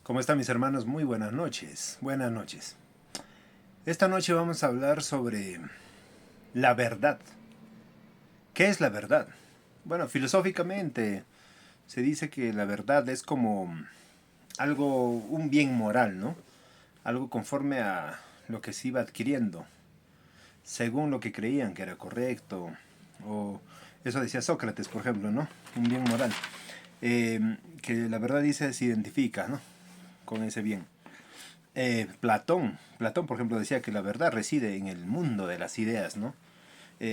¿Cómo están mis hermanos? Muy buenas noches. Buenas noches. Esta noche vamos a hablar sobre la verdad. ¿Qué es la verdad? Bueno, filosóficamente se dice que la verdad es como algo, un bien moral, ¿no? Algo conforme a lo que se iba adquiriendo, según lo que creían que era correcto, o eso decía Sócrates, por ejemplo, ¿no? Un bien moral. Que la verdad dice se identifica, ¿no? Con ese bien. Platón, por ejemplo, decía que la verdad reside en el mundo de las ideas, ¿no?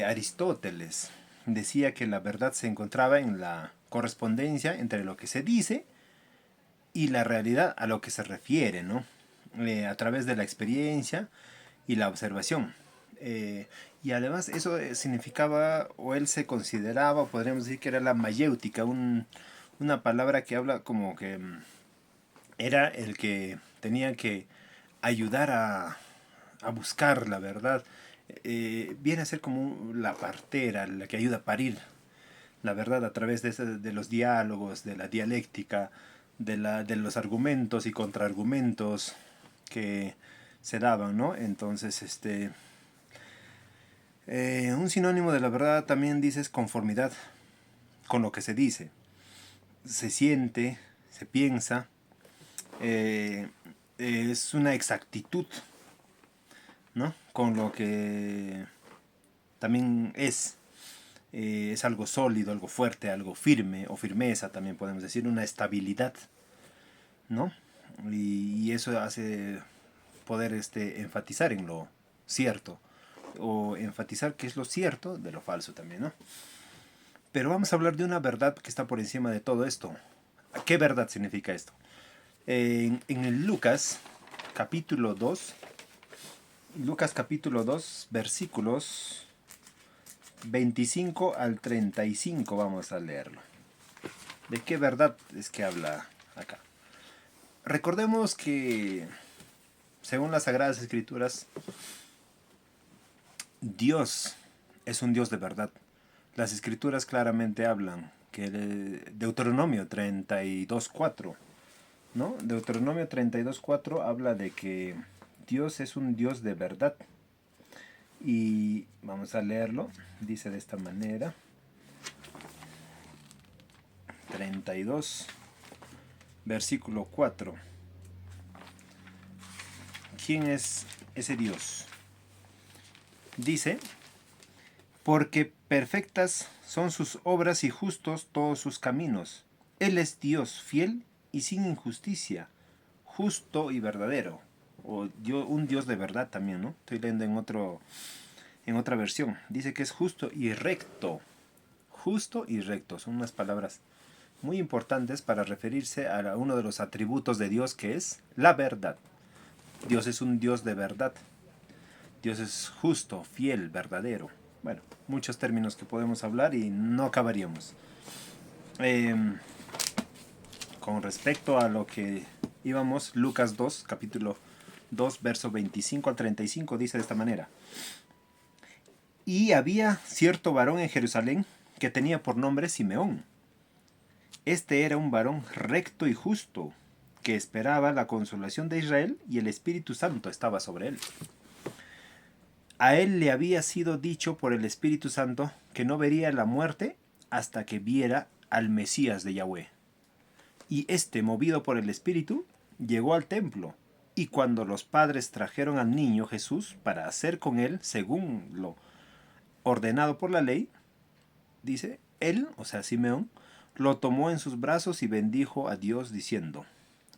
Aristóteles decía que la verdad se encontraba en la correspondencia entre lo que se dice y la realidad a lo que se refiere, ¿no? A través de la experiencia y la observación. Y además eso significaba, o él se consideraba, o podríamos decir que era la mayéutica, una palabra que habla como que era el que tenía que ayudar a buscar la verdad. Viene a ser como la partera, la que ayuda a parir la verdad a través de los diálogos, de la dialéctica, de los argumentos y contraargumentos que se daban, ¿no? Entonces, un sinónimo de la verdad también dices conformidad con lo que se dice, se siente, se piensa, eh, es una exactitud, ¿no? Con lo que también es algo sólido, algo fuerte, algo firme, o firmeza también podemos decir, una estabilidad, ¿no? Y eso hace poder enfatizar en lo cierto, o enfatizar qué es lo cierto de lo falso también, ¿no? Pero vamos a hablar de una verdad que está por encima de todo esto. ¿Qué verdad significa esto? En el capítulo 2, Lucas capítulo 2, versículos 25 al 35 vamos a leerlo. ¿De qué verdad es que habla acá? Recordemos que, según las Sagradas Escrituras, Dios es un Dios de verdad. Las Escrituras claramente hablan que Deuteronomio 32.4, ¿no? Deuteronomio 32.4 habla de que Dios es un Dios de verdad. Y vamos a leerlo. Dice de esta manera. 32, versículo 4. ¿Quién es ese Dios? Dice, porque perfectas son sus obras y justos todos sus caminos. Él es Dios fiel y sin injusticia, justo y verdadero. O un Dios de verdad también, ¿no? Estoy leyendo en otra versión. Dice que es justo y recto. Justo y recto son unas palabras muy importantes para referirse a uno de los atributos de Dios, que es la verdad. Dios es un Dios de verdad. Dios es justo, fiel, verdadero. Bueno, muchos términos que podemos hablar y no acabaríamos. Eh, con respecto a lo que íbamos, Lucas 2, capítulo 2, verso 25 al 35, dice de esta manera. Y había cierto varón en Jerusalén que tenía por nombre Simeón. Este era un varón recto y justo, que esperaba la consolación de Israel, y el Espíritu Santo estaba sobre él. A él le había sido dicho por el Espíritu Santo que no vería la muerte hasta que viera al Mesías de Yahweh. Y este, movido por el Espíritu, llegó al templo, y cuando los padres trajeron al niño Jesús para hacer con él según lo ordenado por la ley, dice, él, o sea, Simeón, lo tomó en sus brazos y bendijo a Dios diciendo,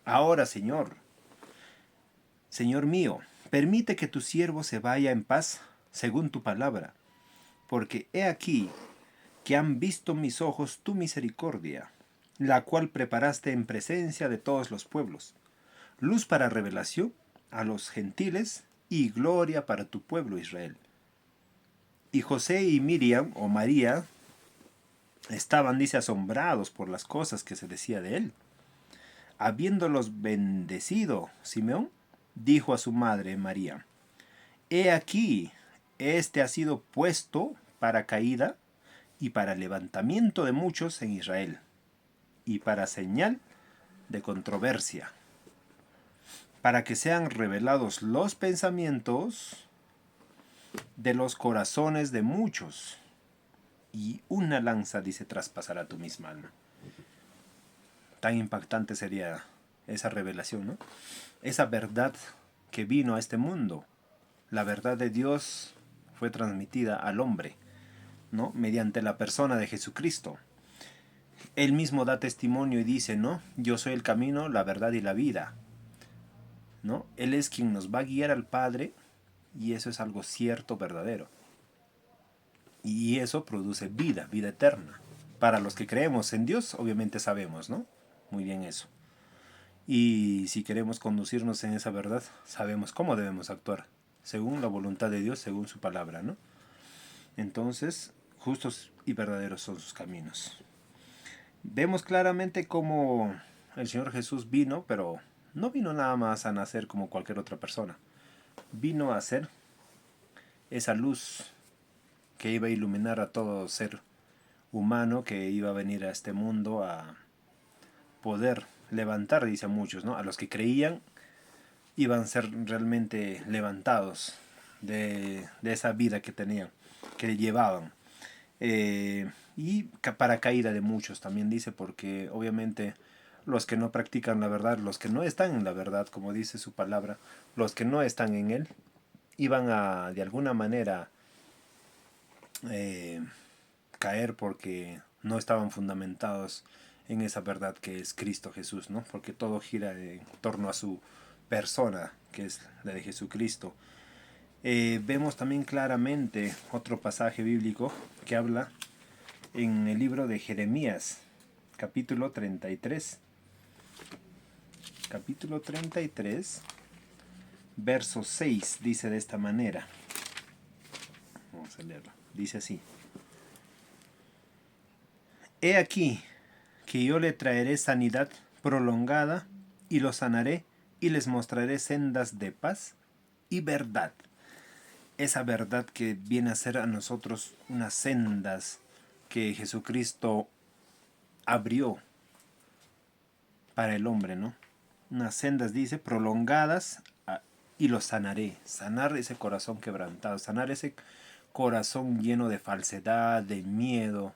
ahora, Señor mío, permite que tu siervo se vaya en paz según tu palabra, porque he aquí que han visto mis ojos tu misericordia, la cual preparaste en presencia de todos los pueblos, luz para revelación a los gentiles y gloria para tu pueblo Israel. Y José y Miriam, o María, estaban, dice, asombrados por las cosas que se decía de él. Habiéndolos bendecido, Simeón dijo a su madre María, he aquí, este ha sido puesto para caída y para levantamiento de muchos en Israel, y para señal de controversia, para que sean revelados los pensamientos de los corazones de muchos. Y una lanza, dice, traspasará tu misma alma. Tan impactante sería esa revelación, ¿no? Esa verdad que vino a este mundo. La verdad de Dios fue transmitida al hombre, ¿no? Mediante la persona de Jesucristo. Él mismo da testimonio y dice, ¿no? Yo soy el camino, la verdad y la vida, ¿no? Él es quien nos va a guiar al Padre, y eso es algo cierto, verdadero. Y eso produce vida, vida eterna. Para los que creemos en Dios, obviamente sabemos, ¿no? Muy bien eso. Y si queremos conducirnos en esa verdad, sabemos cómo debemos actuar, según la voluntad de Dios, según su palabra, ¿no? Entonces, justos y verdaderos son sus caminos. Vemos claramente cómo el Señor Jesús vino, pero no vino nada más a nacer como cualquier otra persona. Vino a ser esa luz que iba a iluminar a todo ser humano que iba a venir a este mundo a poder levantar, dice muchos, ¿no? A los que creían iban a ser realmente levantados de esa vida que tenían, que llevaban. Y para caída de muchos también dice, porque obviamente los que no practican la verdad, los que no están en la verdad, como dice su palabra, los que no están en él, iban a de alguna manera caer porque no estaban fundamentados en esa verdad que es Cristo Jesús, ¿no? Porque todo gira en torno a su persona, que es la de Jesucristo. Vemos también claramente otro pasaje bíblico que habla en el libro de Jeremías, capítulo 33. Capítulo 33, verso 6, dice de esta manera. Vamos a leerlo. Dice así. He aquí que yo le traeré sanidad prolongada y los sanaré y les mostraré sendas de paz y verdad. Esa verdad que viene a ser a nosotros unas sendas que Jesucristo abrió para el hombre, ¿no? Unas sendas, dice, prolongadas, y los sanaré. Sanar ese corazón quebrantado, sanar ese corazón lleno de falsedad, de miedo,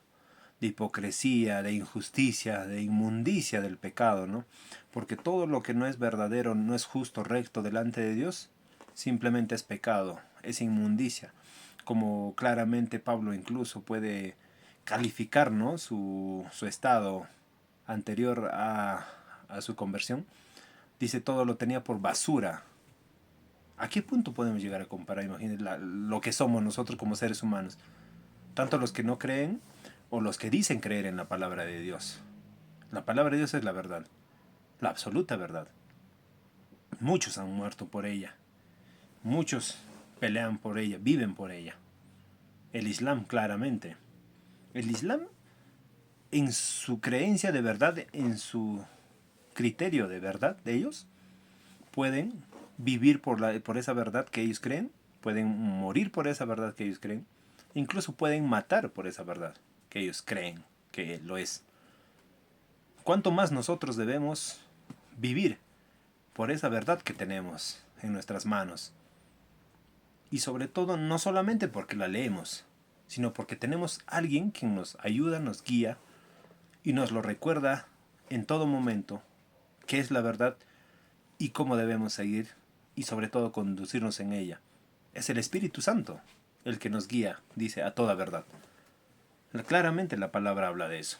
de hipocresía, de injusticia, de inmundicia del pecado, ¿no? Porque todo lo que no es verdadero, no es justo, recto delante de Dios, simplemente es pecado, es inmundicia. Como claramente Pablo incluso puede calificar, ¿no? su estado anterior a su conversión. Dice, todo lo tenía por basura. ¿A qué punto podemos llegar a comparar? Imagínense lo que somos nosotros como seres humanos. Tanto los que no creen o los que dicen creer en la palabra de Dios. La palabra de Dios es la verdad, la absoluta verdad. Muchos han muerto por ella. Muchos pelean por ella, viven por ella. El Islam, claramente. El Islam, en su creencia de verdad, en su criterio de verdad de ellos, pueden vivir por esa verdad que ellos creen, pueden morir por esa verdad que ellos creen, incluso pueden matar por esa verdad que ellos creen que lo es. ¿Cuánto más nosotros debemos vivir por esa verdad que tenemos en nuestras manos? Y sobre todo, no solamente porque la leemos, sino porque tenemos a alguien que nos ayuda, nos guía y nos lo recuerda en todo momento, qué es la verdad y cómo debemos seguir y sobre todo conducirnos en ella. Es el Espíritu Santo el que nos guía, dice, a toda verdad. Claramente la palabra habla de eso.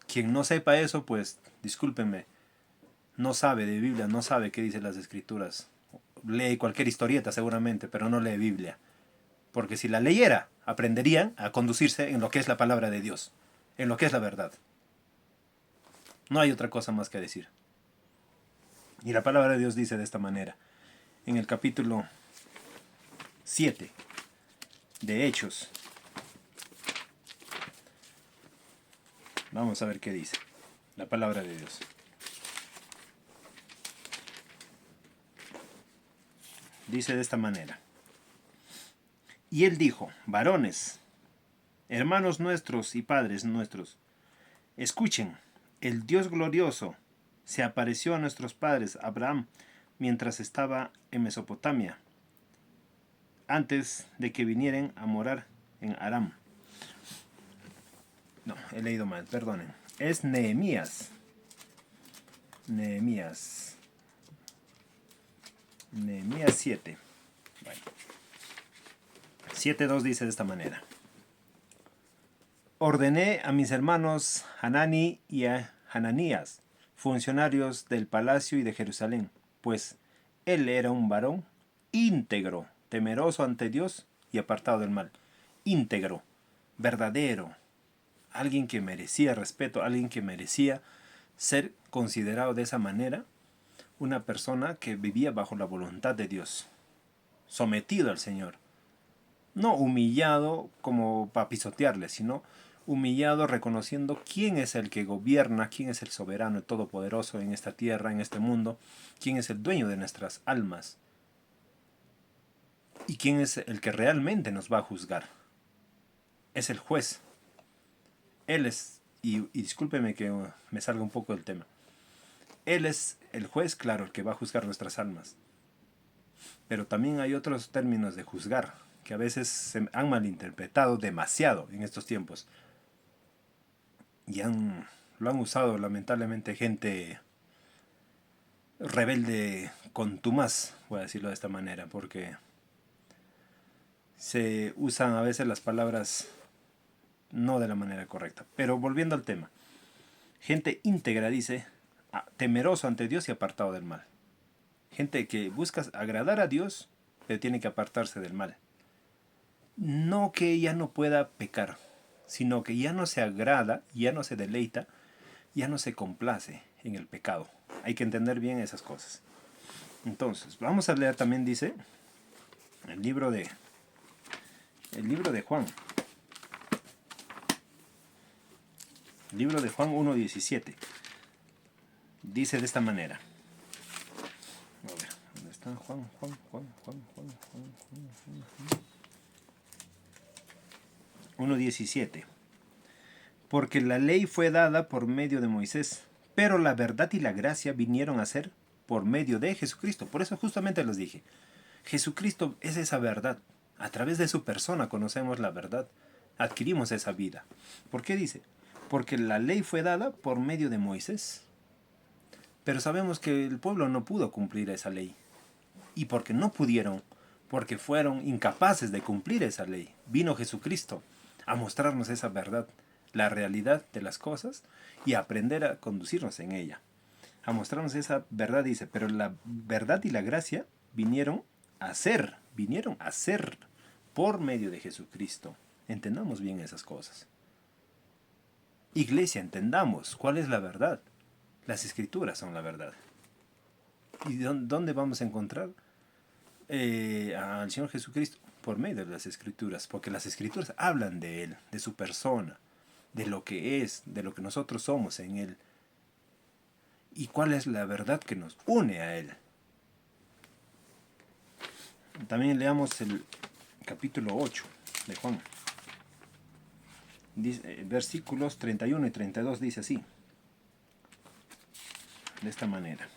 Quien no sepa eso, pues discúlpenme, no sabe de Biblia, no sabe qué dicen las Escrituras. Lee cualquier historieta seguramente, pero no lee Biblia. Porque si la leyera, aprenderían a conducirse en lo que es la palabra de Dios, en lo que es la verdad. No hay otra cosa más que decir. Y la palabra de Dios dice de esta manera, en el capítulo 7 de Hechos. Vamos a ver qué dice la palabra de Dios. Dice de esta manera. Y él dijo, varones, hermanos nuestros y padres nuestros, escuchen, el Dios glorioso se apareció a nuestros padres, Abraham, mientras estaba en Mesopotamia, antes de que vinieran a morar en Aram. No, he leído mal, perdonen. Es Nehemías. Nehemías 7. Bueno. 7.2 dice de esta manera. Ordené a mis hermanos Hanani y a Hananías, funcionarios del palacio y de Jerusalén, pues él era un varón íntegro, temeroso ante Dios y apartado del mal. Íntegro, verdadero, alguien que merecía respeto, alguien que merecía ser considerado de esa manera, una persona que vivía bajo la voluntad de Dios, sometido al Señor. No humillado como para pisotearle, sino humillado reconociendo quién es el que gobierna, quién es el soberano y todopoderoso en esta tierra, en este mundo, quién es el dueño de nuestras almas y quién es el que realmente nos va a juzgar. Es el juez. Él es, y discúlpeme que me salga un poco del tema, Él es el juez, claro, el que va a juzgar nuestras almas. Pero también hay otros términos de juzgar que a veces se han malinterpretado demasiado en estos tiempos. Y lo han usado lamentablemente gente rebelde contumaz, voy a decirlo de esta manera, porque se usan a veces las palabras no de la manera correcta. Pero volviendo al tema, gente íntegra dice, temeroso ante Dios y apartado del mal. Gente que busca agradar a Dios, pero tiene que apartarse del mal. No que ella no pueda pecar, sino que ya no se agrada, ya no se deleita, ya no se complace en el pecado. Hay que entender bien esas cosas. Entonces, vamos a leer también, dice, el libro de Juan. El libro de Juan 1.17. Dice de esta manera. A ver, ¿dónde está? Juan. 1.17. Porque la ley fue dada por medio de Moisés, pero la verdad y la gracia vinieron a ser por medio de Jesucristo. Por eso justamente les dije, Jesucristo es esa verdad. A través de su persona conocemos la verdad. Adquirimos esa vida. ¿Por qué dice? Porque la ley fue dada por medio de Moisés. Pero sabemos que el pueblo no pudo cumplir esa ley. Y porque no pudieron, porque fueron incapaces de cumplir esa ley, vino Jesucristo a mostrarnos esa verdad, la realidad de las cosas y a aprender a conducirnos en ella. A mostrarnos esa verdad, dice, pero la verdad y la gracia vinieron a ser por medio de Jesucristo. Entendamos bien esas cosas. Iglesia, entendamos cuál es la verdad. Las escrituras son la verdad. ¿Y dónde vamos a encontrar al Señor Jesucristo? Por medio de las escrituras, porque las escrituras hablan de Él, de su persona, de lo que es, de lo que nosotros somos en Él. ¿Y cuál es la verdad que nos une a Él? También leamos el capítulo 8 de Juan. Dice, versículos 31 y 32 dice así, de esta manera.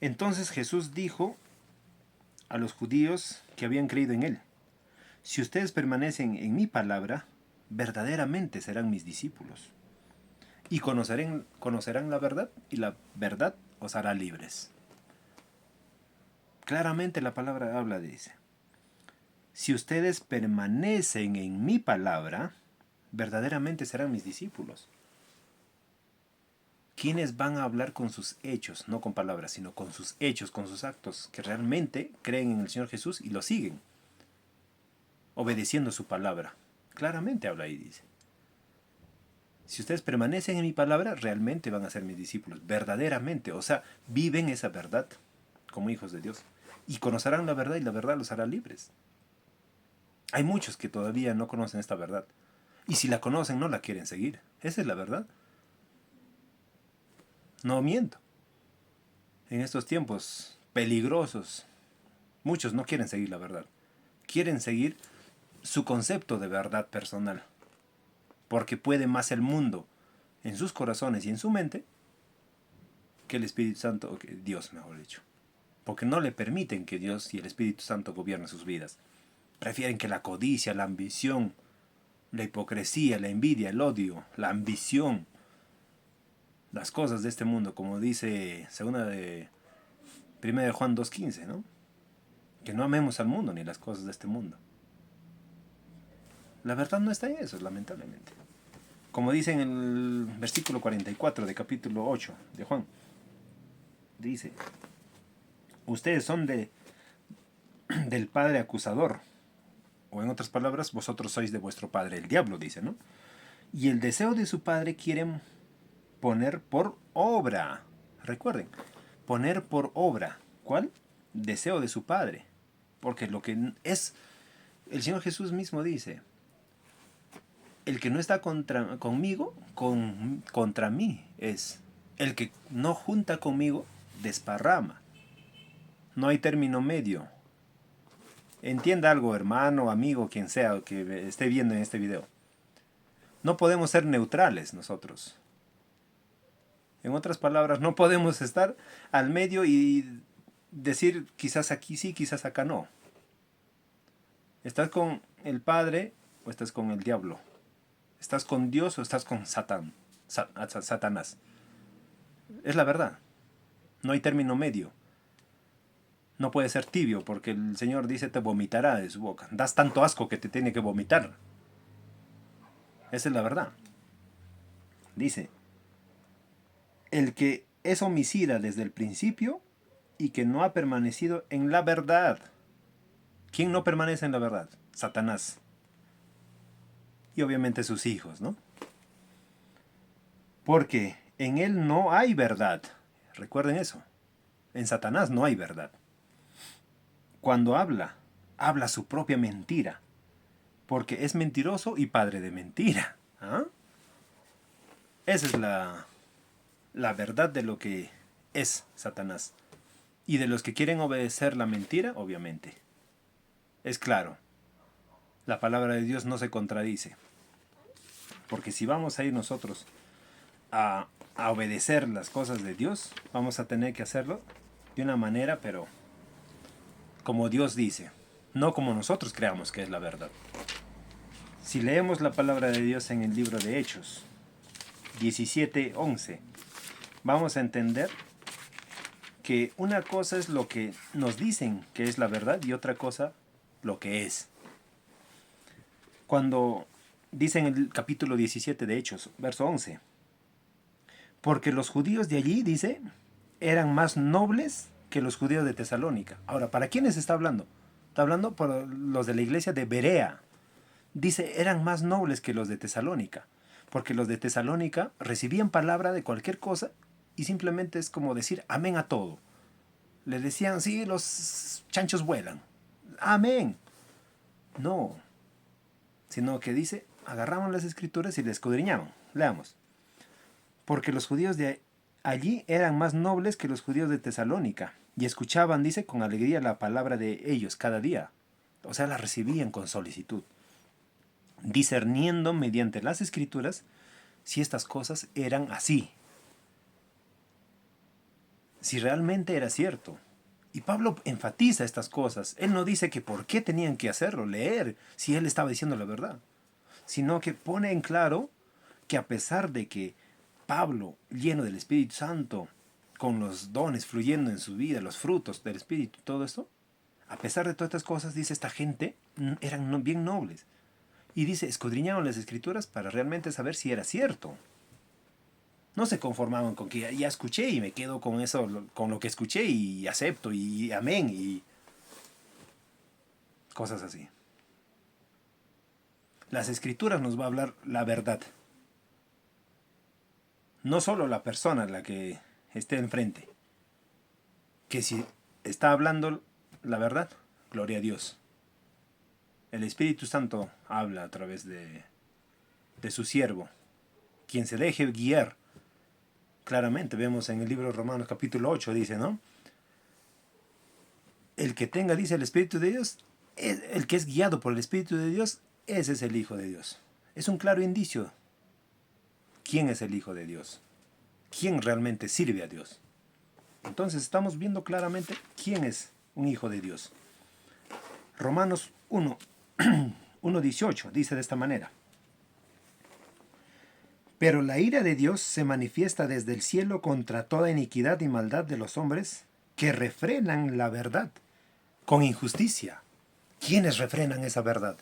Entonces Jesús dijo a los judíos que habían creído en Él, si ustedes permanecen en mi palabra, verdaderamente serán mis discípulos. Y conocerán la verdad, y la verdad os hará libres. Claramente la palabra habla, dice, si ustedes permanecen en mi palabra, verdaderamente serán mis discípulos. ¿Quiénes van a hablar con sus hechos? No con palabras, sino con sus hechos, con sus actos, que realmente creen en el Señor Jesús y lo siguen, obedeciendo su palabra. Claramente habla ahí, dice. Si ustedes permanecen en mi palabra, realmente van a ser mis discípulos, verdaderamente. O sea, viven esa verdad como hijos de Dios. Y conocerán la verdad y la verdad los hará libres. Hay muchos que todavía no conocen esta verdad. Y si la conocen, no la quieren seguir. Esa es la verdad. No miento. En estos tiempos peligrosos, muchos no quieren seguir la verdad. Quieren seguir su concepto de verdad personal. Porque puede más el mundo en sus corazones y en su mente que el Espíritu Santo, o que Dios mejor dicho. Porque no le permiten que Dios y el Espíritu Santo gobiernen sus vidas. Prefieren que la codicia, la ambición, la hipocresía, la envidia, el odio, la ambición, las cosas de este mundo, como dice segunda de 1 de Juan 2:15, ¿no? Que no amemos al mundo ni las cosas de este mundo. La verdad no está en eso, lamentablemente. Como dice en el versículo 44 de capítulo 8 de Juan, dice, ustedes son del padre acusador, o en otras palabras, vosotros sois de vuestro padre el diablo, dice, ¿no? Y el deseo de su padre quieren poner por obra. Recuerden, poner por obra. ¿Cuál? Deseo de su padre. Porque lo que es, el Señor Jesús mismo dice, el que no está conmigo, contra mí es. El que no junta conmigo, desparrama. No hay término medio. Entienda algo, hermano, amigo, quien sea que esté viendo en este video. No podemos ser neutrales nosotros. En otras palabras, no podemos estar al medio y decir quizás aquí sí, quizás acá no. ¿Estás con el Padre o estás con el diablo? ¿Estás con Dios o estás con Satanás? Es la verdad. No hay término medio. No puede ser tibio porque el Señor dice te vomitará de su boca. Das tanto asco que te tiene que vomitar. Esa es la verdad. Dice, el que es homicida desde el principio y que no ha permanecido en la verdad. ¿Quién no permanece en la verdad? Satanás. Y obviamente sus hijos, ¿no? Porque en él no hay verdad. Recuerden eso. En Satanás no hay verdad. Cuando habla su propia mentira. Porque es mentiroso y padre de mentira. ¿Ah? Esa es la verdad de lo que es Satanás. Y de los que quieren obedecer la mentira, obviamente. Es claro. La palabra de Dios no se contradice. Porque si vamos a ir nosotros a obedecer las cosas de Dios, vamos a tener que hacerlo de una manera, pero como Dios dice, no como nosotros creamos que es la verdad. Si leemos la palabra de Dios en el libro de Hechos 17:11, vamos a entender que una cosa es lo que nos dicen que es la verdad y otra cosa lo que es. Cuando dice en el capítulo 17 de Hechos, verso 11, porque los judíos de allí, dice, eran más nobles que los judíos de Tesalónica. Ahora, ¿para quiénes está hablando? Está hablando por los de la iglesia de Berea. Dice, eran más nobles que los de Tesalónica. Porque los de Tesalónica recibían palabra de cualquier cosa y simplemente es como decir amén a todo. Le decían, sí, los chanchos vuelan. Amén. No. Sino que dice, agarraban las escrituras y le escudriñaban. Leamos. Porque los judíos de allí eran más nobles que los judíos de Tesalónica, y escuchaban, dice, con alegría la palabra de ellos cada día. O sea, la recibían con solicitud, discerniendo mediante las escrituras si estas cosas eran así, si realmente era cierto. Y Pablo enfatiza estas cosas. Él no dice que por qué tenían que hacerlo, leer, si él estaba diciendo la verdad, sino que pone en claro que a pesar de que Pablo, lleno del Espíritu Santo, con los dones fluyendo en su vida, los frutos del Espíritu, todo esto, a pesar de todas estas cosas, dice, esta gente eran bien nobles. Y dice, escudriñaron las escrituras para realmente saber si era cierto. No se conformaban con que ya escuché y me quedo con eso, con lo que escuché y acepto y amén y cosas así. Las escrituras nos va a hablar la verdad. No solo la persona la que esté enfrente, que si está hablando la verdad, gloria a Dios. El Espíritu Santo habla a través de su siervo, quien se deje guiar. Claramente vemos en el libro de Romanos capítulo 8, dice, ¿no? El que tenga, dice, el Espíritu de Dios, el que es guiado por el Espíritu de Dios, ese es el Hijo de Dios. Es un claro indicio. ¿Quién es el Hijo de Dios? ¿Quién realmente sirve a Dios? Entonces estamos viendo claramente quién es un hijo de Dios. Romanos 1, 1:18 dice de esta manera: pero la ira de Dios se manifiesta desde el cielo contra toda iniquidad y maldad de los hombres que refrenan la verdad con injusticia. ¿Quiénes refrenan esa verdad?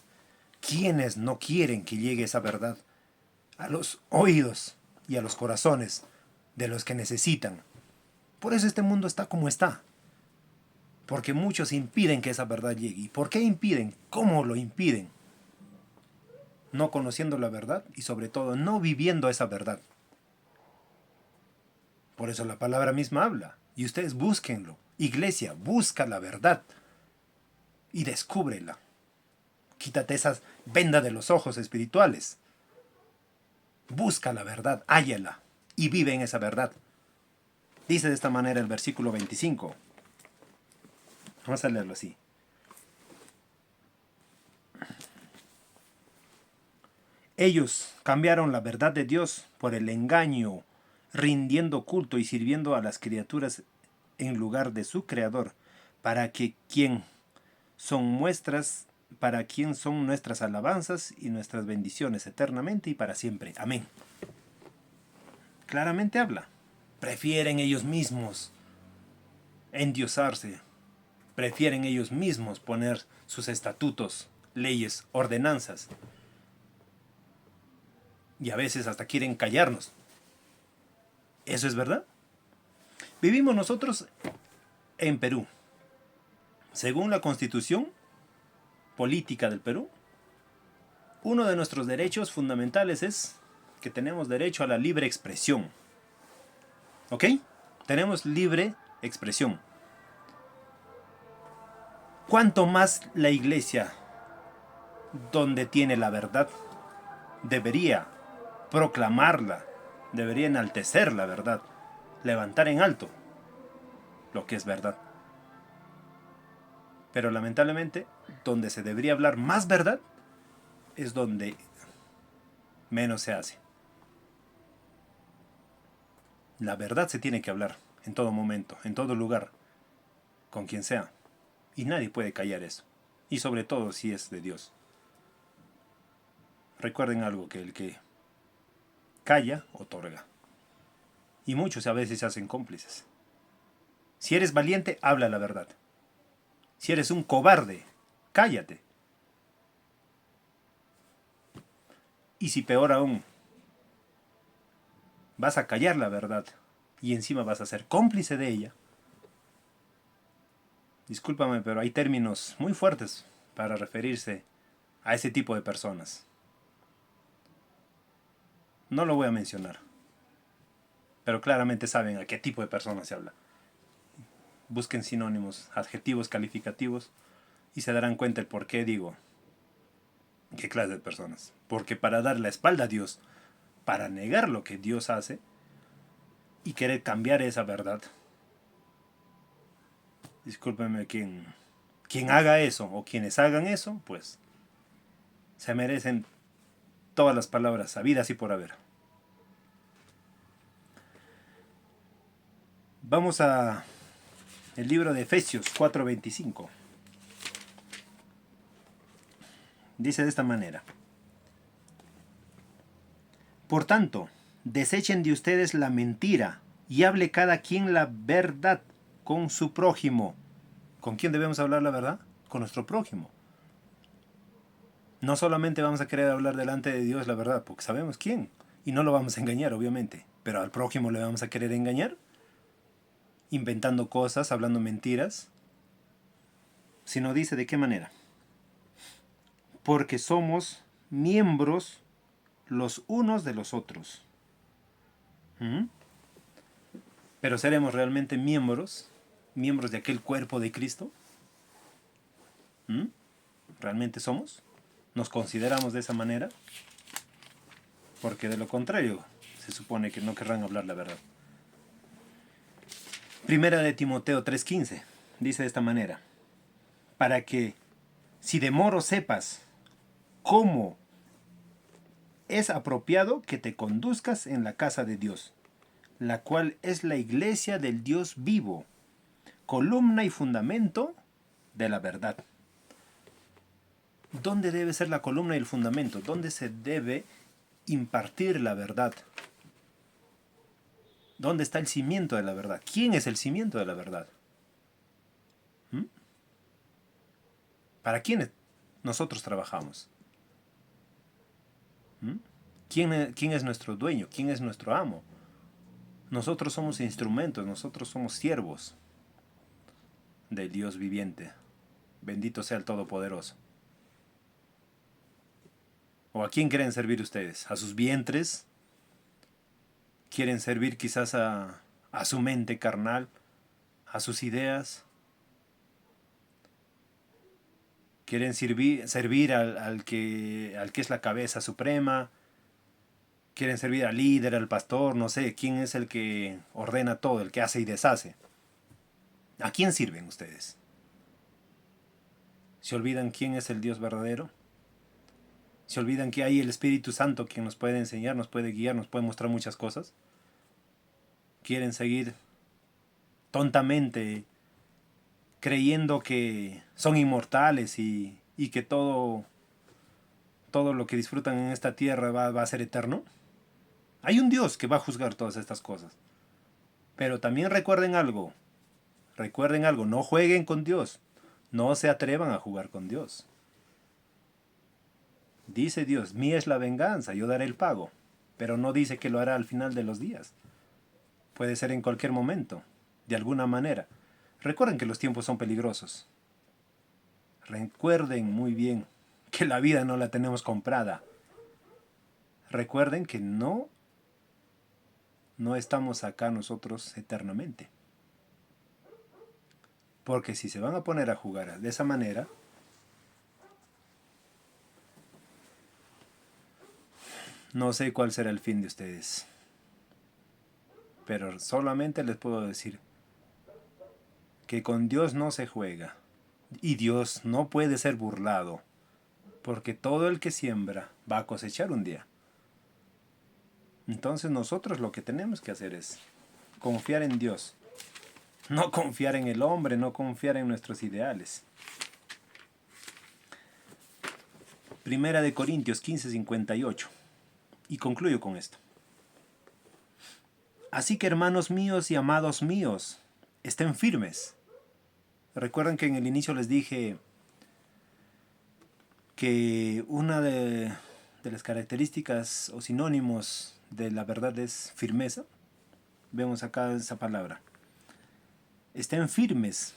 ¿Quiénes no quieren que llegue esa verdad a los oídos y a los corazones de los que necesitan? Por eso este mundo está como está. Porque muchos impiden que esa verdad llegue. ¿Y por qué impiden? ¿Cómo lo impiden? No conociendo la verdad y sobre todo no viviendo esa verdad. Por eso la palabra misma habla. Y ustedes búsquenlo. Iglesia, busca la verdad y descúbrela. Quítate esas vendas de los ojos espirituales. Busca la verdad, hállala y vive en esa verdad. Dice de esta manera el versículo 25. Vamos a leerlo así. Ellos cambiaron la verdad de Dios por el engaño, rindiendo culto y sirviendo a las criaturas en lugar de su Creador, para quien son nuestras alabanzas y nuestras bendiciones eternamente y para siempre. Amén. Claramente habla. Prefieren ellos mismos endiosarse. Prefieren ellos mismos poner sus estatutos, leyes, ordenanzas. Y a veces hasta quieren callarnos. ¿Eso es verdad? Vivimos nosotros en Perú. Según la Constitución Política del Perú, uno de nuestros derechos fundamentales es que tenemos derecho a la libre expresión. ¿Ok? Tenemos libre expresión. ¿Cuánto más la iglesia, donde tiene la verdad, debería proclamarla, debería enaltecer la verdad, levantar en alto lo que es verdad? Pero lamentablemente, donde se debería hablar más verdad, es donde menos se hace. La verdad se tiene que hablar en todo momento, en todo lugar, con quien sea. Y nadie puede callar eso. Y sobre todo si es de Dios. Recuerden algo, que el que calla, otorga. Y muchos a veces se hacen cómplices. Si eres valiente, habla la verdad. Si eres un cobarde, cállate. Y si peor aún, vas a callar la verdad y encima vas a ser cómplice de ella. Discúlpame, pero hay términos muy fuertes para referirse a ese tipo de personas. No lo voy a mencionar, pero claramente saben a qué tipo de personas se habla. Busquen sinónimos, adjetivos calificativos y se darán cuenta el por qué digo qué clase de personas. Porque para dar la espalda a Dios, para negar lo que Dios hace y querer cambiar esa verdad, discúlpenme, quien haga eso o quienes hagan eso, pues se merecen todas las palabras habidas y por haber. Vamos a el libro de Efesios 4:25. Dice de esta manera: por tanto, desechen de ustedes la mentira y hable cada quien la verdad con su prójimo. ¿Con quién debemos hablar la verdad? Con nuestro prójimo. No solamente vamos a querer hablar delante de Dios la verdad, porque sabemos quién. Y no lo vamos a engañar, obviamente. Pero al prójimo le vamos a querer engañar, inventando cosas, hablando mentiras. Sino dice de qué manera. Porque somos miembros los unos de los otros. Pero ¿seremos realmente miembros de aquel cuerpo de Cristo? ¿Realmente somos? ¿Nos consideramos de esa manera? Porque de lo contrario, se supone que no querrán hablar la verdad. Primera de Timoteo 3:15 dice de esta manera: para que, si de moro sepas cómo es apropiado que te conduzcas en la casa de Dios, la cual es la iglesia del Dios vivo, columna y fundamento de la verdad. ¿Dónde debe ser la columna y el fundamento? ¿Dónde se debe impartir la verdad? ¿Dónde está el cimiento de la verdad? ¿Quién es el cimiento de la verdad? ¿Mm? ¿Para quién nosotros trabajamos? ¿Mm? ¿Quién es nuestro dueño? ¿Quién es nuestro amo? Nosotros somos instrumentos, nosotros somos siervos del Dios viviente. Bendito sea el Todopoderoso. ¿O a quién quieren servir ustedes? ¿A sus vientres? ¿Quieren servir quizás a su mente carnal? ¿A sus ideas? ¿Quieren servir al que es la cabeza suprema? ¿Quieren servir al líder, al pastor? No sé, ¿quién es el que ordena todo, el que hace y deshace? ¿A quién sirven ustedes? ¿Se olvidan quién es el Dios verdadero? ¿Se olvidan que hay el Espíritu Santo quien nos puede enseñar, nos puede guiar, nos puede mostrar muchas cosas? ¿Quieren seguir tontamente creyendo que son inmortales y que todo lo que disfrutan en esta tierra va a ser eterno? Hay un Dios que va a juzgar todas estas cosas. Pero también recuerden algo, no jueguen con Dios, no se atrevan a jugar con Dios. Dice Dios, mía es la venganza, yo daré el pago, pero no dice que lo hará al final de los días. Puede ser en cualquier momento, de alguna manera. Recuerden que los tiempos son peligrosos. Recuerden muy bien que la vida no la tenemos comprada. Recuerden que no estamos acá nosotros eternamente. Porque si se van a poner a jugar de esa manera, no sé cuál será el fin de ustedes. Pero solamente les puedo decir que con Dios no se juega. Y Dios no puede ser burlado. Porque todo el que siembra va a cosechar un día. Entonces nosotros lo que tenemos que hacer es confiar en Dios. No confiar en el hombre, no confiar en nuestros ideales. Primera de Corintios 15:58. Y concluyo con esto. Así que hermanos míos y amados míos, estén firmes. Recuerden que en el inicio les dije que una de las características o sinónimos de la verdad es firmeza. Vemos acá esa palabra. Estén firmes,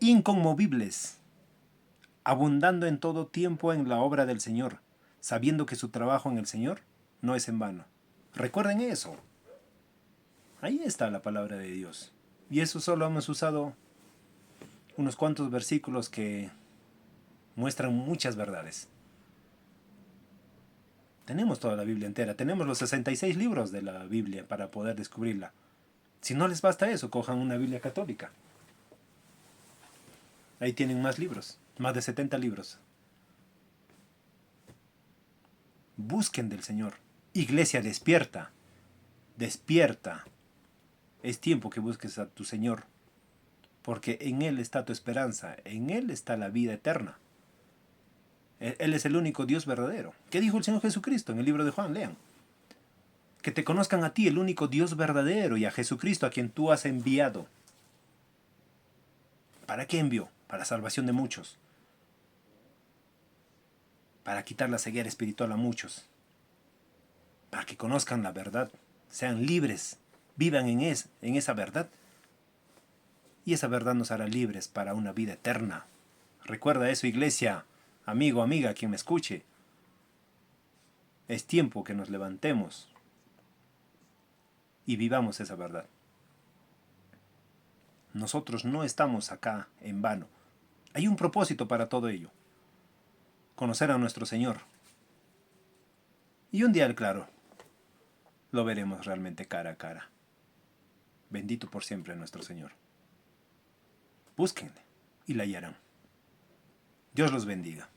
inconmovibles, abundando en todo tiempo en la obra del Señor, sabiendo que su trabajo en el Señor no es en vano. Recuerden eso. Ahí está la palabra de Dios. Y eso solo hemos usado unos cuantos versículos que muestran muchas verdades. Tenemos toda la Biblia entera, tenemos los 66 libros de la Biblia para poder descubrirla. Si no les basta eso, cojan una Biblia católica. Ahí tienen más libros, más de 70 libros. Busquen del Señor. Iglesia, despierta. Despierta. Es tiempo que busques a tu Señor, porque en Él está tu esperanza, en Él está la vida eterna. Él es el único Dios verdadero. ¿Qué dijo el Señor Jesucristo en el libro de Juan? Lean. Que te conozcan a ti, el único Dios verdadero, y a Jesucristo, a quien tú has enviado. ¿Para qué envió? Para la salvación de muchos. Para quitar la ceguera espiritual a muchos. Para que conozcan la verdad, sean libres, vivan en esa verdad. Y esa verdad nos hará libres para una vida eterna. Recuerda eso, iglesia, amigo, amiga, quien me escuche. Es tiempo que nos levantemos y vivamos esa verdad. Nosotros no estamos acá en vano. Hay un propósito para todo ello. Conocer a nuestro Señor. Y un día, claro, lo veremos realmente cara a cara. Bendito por siempre nuestro Señor. Búsquenle y la hallarán. Dios los bendiga.